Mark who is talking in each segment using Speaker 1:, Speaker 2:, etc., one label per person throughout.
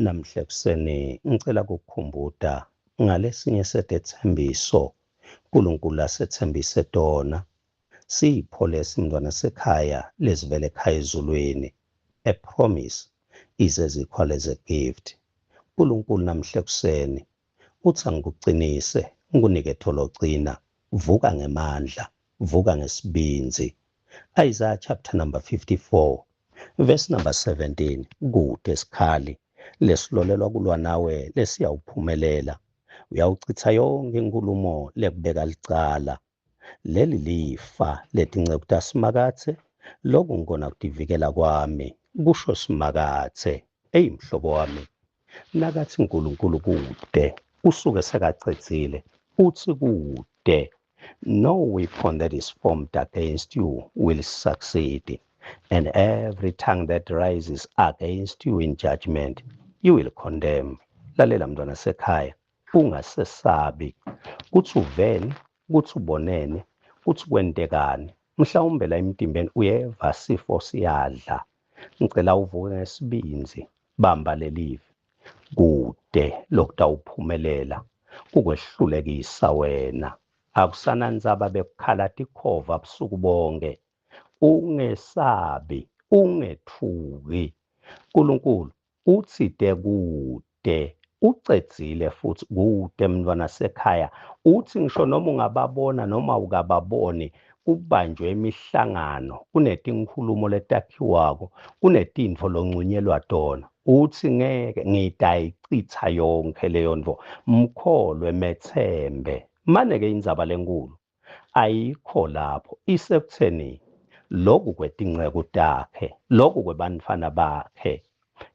Speaker 1: Namhla ekuseni ngicela ukukukhumbuza ngalesinye sethembiso uNkulunkulu asethembise tona. Sipho lesi mntwana sekhaya lezivele ekhaya ezulwini. A promise is as equal as a gift. uNkulunkulu namhla ekuseni uthi angikuqinise, ngikunike tholocina, vuka ngemandla, vuka ngesibinzi. Isaiah chapter number 54 verse number 17. Kude sikhali lesilolelwa kulwa nawe lesiyawuphumelela. Uyawuchitha yonke inkulumo lekubeka licala. Leli lifa letinceku tasimakathe, lokhu ngikona kudivikela kwami, kusho simakathe. Eyi mhlobo wami, nakathi uNkulunkulu kude, usuke sekacedzile, uthi kude. No weapon that is formed against you will succeed, and every tongue that rises against you in judgment you will condemn. Lalela mntwana sekhaya, ungasesabi kuthi uveni, kuthi ubonene, kuthi kwentekani. Mhlawumbe la emtimbeni uyeva sifo siyadla. Ngicela uvuke ngesibinzi, bamba lelive. Kude lokutawuphumelela, kukwehlulekisa wena. Akusanandzaba bekukhala tikhova busuku bonke. Ungesabi, ungethuki. uNkulunkulu uthide kude, ucedzile futhi kude mntwana sekhaya. Uthi ngisho noma ungababona noma ukababoni, kubanjwe imihlangano, kunetinkhulumo letakhiwako, kunetintfo loncunyelwa tona. Uthi ngeke ngitayicitha yonke leyo nto, mkholwe methembe. Mane-ke indzaba lenkulu ayikho lapho, isekutheni lokhu kwetinceku takhe, lokhu kwebantfana bakhe.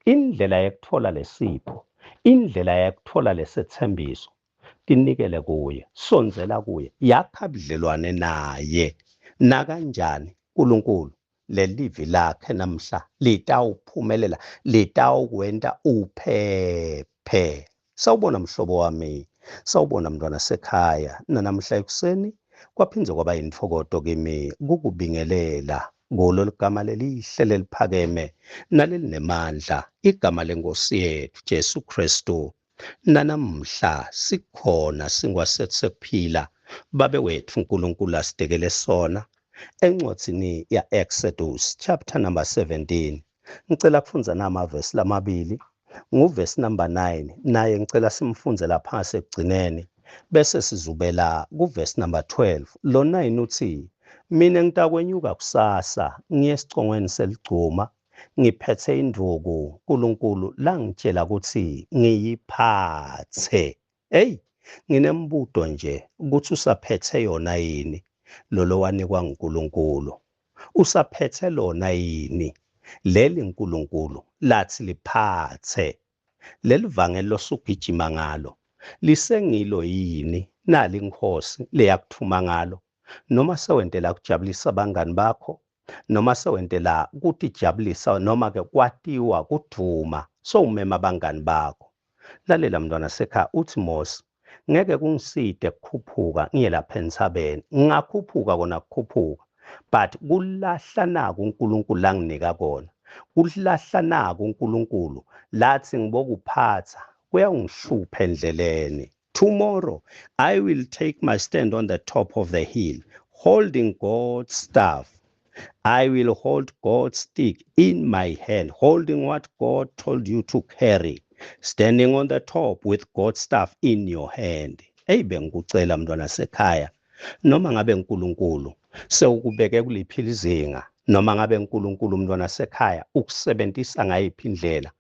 Speaker 1: Indlela yekutfola lesipho, indlela yekutfola lesethembiso, tinikele kuye, sonzela kuye, yakha budlelwane naye. Nakanjani uNkulunkulu lelivi lakhe namhla litawuphumelela, litawukwenta uphephe. Sawubona mhlobo wami, sawubona mntwana sekhaya. Namhla ekuseni kwaphinze kwaba yintokoto kimi kukubingelela ngololu gama lelihle leliphakeme nalelinemandla, igama lenkosi yethu Jesu Kristu. Namhla sikhona singwasethu sekuphila babe wethu uNkulunkulu asidekele sona. Encwadzini ya Exodus chapter number 17 ngicela kufunza namavesi lamabili. Nguvesi number 9 naye ngicela simfunze lapha ngasekugcineni, bese sizubela kuvesi number 12. Lo 9 uthi, mina ngitakwenyuka kusasa ngiye esicongweni seligcuma, ngiphethe induku uNkulunkulu langitshela ukuthi ngiyiphathe. Hey, nginembuto nje ukuthi usaphethe yona yini lolo wanikwa nguNkulunkulu? Usaphethe lona yini leli uNkulunkulu lathi liphathe? Leli vangeli losugijima ngalo lisengilo yini nali inkosi leyakuthuma ngalo? Noma sewentela kujabulisa abangani bakho, noma sewentela ukuthi jabulisa, noma ke kwatiwa kuduma sowumema abangani bakho. Lalela mntwana sekhaya, uthi Mose, ngeke kungiside kukhuphuka ngiye lapha entsabeni. Ngingakhuphuka kona kukhuphuka, but kulahla naku uNkulunkulu langinika kona. Kulahla naku uNkulunkulu lathi ngibokuphatha kuyangishupha endleleni. Tomorrow I will take my stand on the top of the hill, holding God's staff. I will hold God's stick in my hand, holding what God told you to carry, standing on the top with God's staff in your hand. Hey, bengikucela mntwana sekhaya, noma ngabe uNkulunkulu sewukubeke kuliphila izinga, noma ngabe uNkulunkulu mntwana sekhaya ukusebenzisa ngayiphi indlela,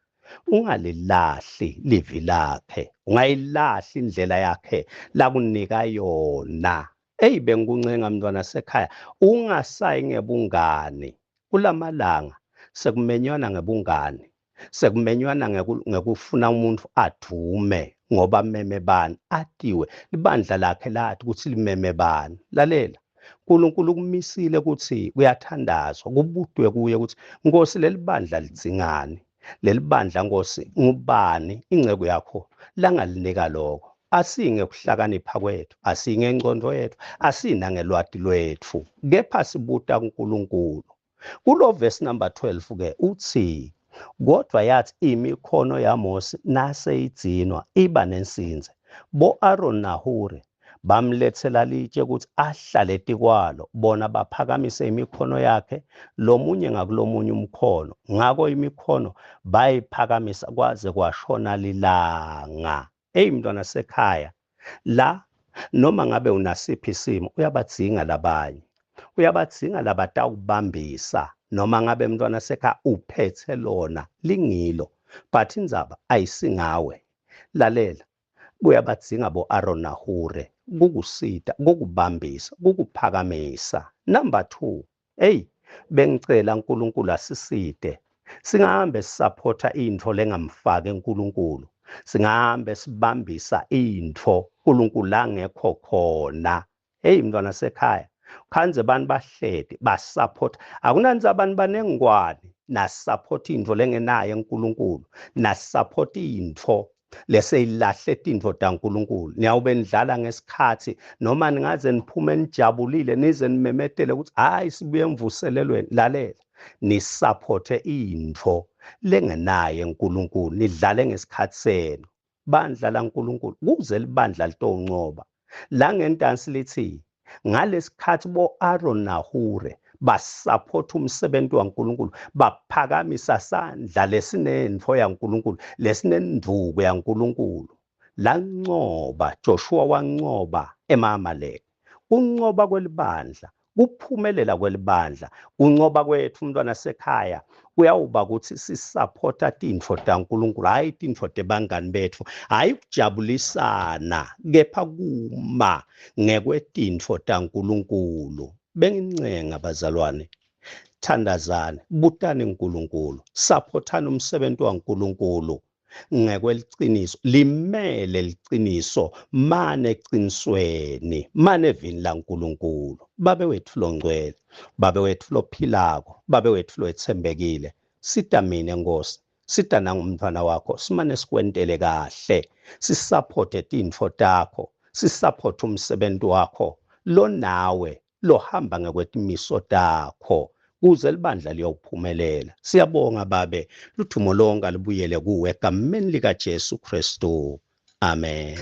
Speaker 1: ungalilahli livi lakhe, ungayilahli indlela yakhe lakunika yona. Eyi, bengikuncenga mntwana sekhaya, ungasayi ngebungani. Kulamalanga sekumenywana ngebungani, sekumenywana ngekufuna umuntu adume ngoba meme bani, atiwe ibandla lakhe lathi ukuthi limeme bani. Lalela, uNkulunkulu kumisile ukuthi kuyathandazwa, kubudwe kuye ukuthi Nkosi leli bandla lidzingani, leli bandla Nkosi ngubani ingcebo yakho langalinika lokho. Asinge kuhlakanipha kwethu, asinge ngcondo yethu, asina ngelwati lwethu, kepha sibuta kuNkulunkulu. Kulo verse number 12 ke uthi, Kodwa yathi imikhono yaMose naseyidzinwa iba nensinze. Bo-Aroni naHure bamlethela litshe ukuthi ahlale tikwalo, bona baphakamise imikhono yakhe, lomunye ngakulomunye umkhono. Ngako imikhono bayiphakamisa kwaze kwashona lilanga. Mntwana sekhaya, la noma ngabe unasiphi isimo uyabadzinga labanye, uyabadzinga labatawukubambisa. Noma ngabe mntwana sekhaya uphethe lona lingilo, but indzaba ayisingawe. Lalela, kuyabadzinga bo-Aroni naHure kukusita, kukubambisa, kukuphakamisa. Number 2, bengicela uNkulunkulu asisite. Singahambe sisaphotha intfo lengamfaki uNkulunkulu. Singahambe sibambisa intfo uNkulunkulu la ngekho khona. Mntwana sekhaya, khanze bani bahlede basapota. Akunanzi abantu banengwane nasapota intfo lengenayo uNkulunkulu, nasapota intfo leseyilahle tintfo taNkulunkulu. Niyawube nidlala ngesikhathi noma ningaze niphume nijabulile nize nimemetele ukuthi hayi sibuye emvuselelweni. Lalela, nisapothe intfo lengenayo uNkulunkulu, nidlale ngesikhathi senu. Bandla laNkulunkulu kuze libandla litoncoba. La ngentansi lithi ngalesikhathi bo-Aroni naHure basapotha umsebenzi waNkulunkulu, baphakamisa sandla lesinentfo yaNkulunkulu, lesinenduku yaNkulunkulu. Lancoba, Joshua wancoba ema-Amaleki. Kuncoba kwelibandla, kuphumelela kwelibandla, kuncoba kwethu mntwana sekhaya kuyawuba ukuthi sisapotha tintfo taNkulunkulu, hhayi tintfo tebangani bethu, hhayi kujabulisana, kepha kuma ngekwetintfo taNkulunkulu. Bengincenga bazalwane, thandazane, butani uNkulunkulu, saphothani umsebenzi waNkulunkulu ngekweliciniso, limele liciniso, mane ecinisweni, mane evini laNkulunkulu. Babe wethu longcwele, babe wethu lophilako, babe wethu loethembekile, sita mina Nkosi, sita nangumntwana wakho, simane sikwentele kahle, sisaphothe tintfo takho, sisaphothe umsebenzi wakho, lo nawe lohamba ngekwetimiso takho, kuze libandla liyophumelela. Siyabonga babe, ludumo lonke libuyele kuwe egameni likaJesu Kristu. Amen.